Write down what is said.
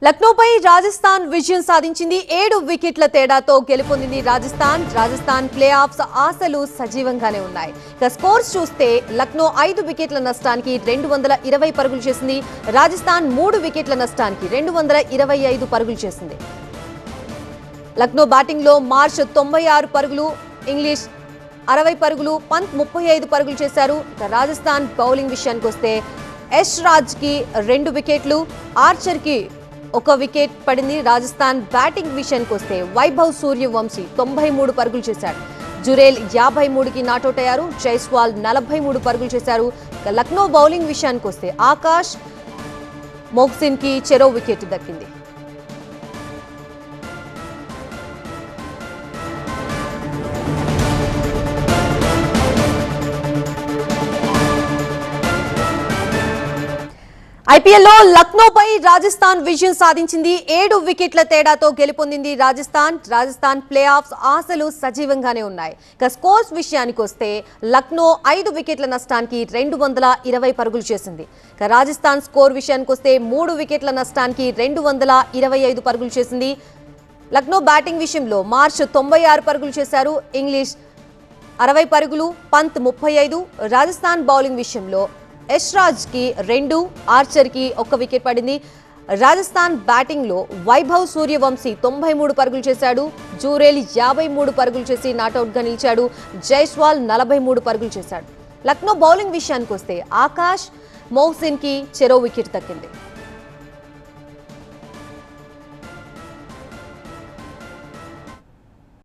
లక్నోపై రాజస్థాన్ విజయం సాధించింది. 7 వికెట్ల తేడాతో గెలుపొందింది రాజస్థాన్ ప్లే ఆఫ్స్ ఆశలు సజీవంగానే ఉన్నాయి. ఇక స్కోర్స్ చూస్తే లక్నో 5 వికెట్ల నష్టానికి 220 పరుగులు చేసింది. రాజస్థాన్ 3 వికెట్ల నష్టానికి 225 పరుగులు చేసింది. లక్నో బ్యాటింగ్ లో మార్ష్ 96 పరుగులు, ఇంగ్లీష్ 60 పరుగులు, పంత్ 35 పరుగులు చేశారు. ఇక రాజస్థాన్ బౌలింగ్ విషయానికి వస్తే యష్ రాజ్ కి 2 వికెట్లు, ఆర్చర్ కి 1 వికెట్ పడింది. రాజస్థాన్ బ్యాటింగ్ విషయానికి వస్తే వైభవ్ సూర్యవంశీ 93 పరుగులు చేశాడు. జురేల్ 53కి నాట్అవుట్ అయ్యారు. జైస్వాల్ 43 పరుగులు చేశారు. లక్నో బౌలింగ్ విషయానికి వస్తే ఆకాష్, మొహ్సిన్ కి చెరో వికెట్ దక్కింది. ఐపీఎల్లో లక్నోపై రాజస్థాన్ విజయం సాధించింది. 7 వికెట్ల తేడాతో గెలుపొందింది రాజస్థాన్ ప్లే ఆఫ్స్ ఆశలు సజీవంగానే ఉన్నాయి. ఇక స్కోర్స్ విషయానికి వస్తే లక్నో 5 వికెట్ల నష్టానికి 220 పరుగులు చేసింది. ఇక రాజస్థాన్ స్కోర్ విషయానికి వస్తే 3 వికెట్ల నష్టానికి 225 పరుగులు చేసింది. లక్నో బ్యాటింగ్ విషయంలో మార్ష్ 96 పరుగులు చేశారు. ఇంగ్లీష్ 60 పరుగులు, పంత్ 35. రాజస్థాన్ బౌలింగ్ విషయంలో యష్ రాజ్ కి 2, ఆర్చర్ కి 1 వికెట్ పడింది. రాజస్థాన్ బ్యాటింగ్ లో వైభవ్ సూర్యవంశీ 93 పరుగులు చేశాడు. జూరేల్ 53 పరుగులు చేసి నాట్అవుట్ గా నిలిచాడు. జైస్వాల్ 43 పరుగులు చేశాడు. లక్నో బౌలింగ్ విషయానికి వస్తే ఆకాష్, మొహ్సిన్ కి చెరో వికెట్ దక్కింది.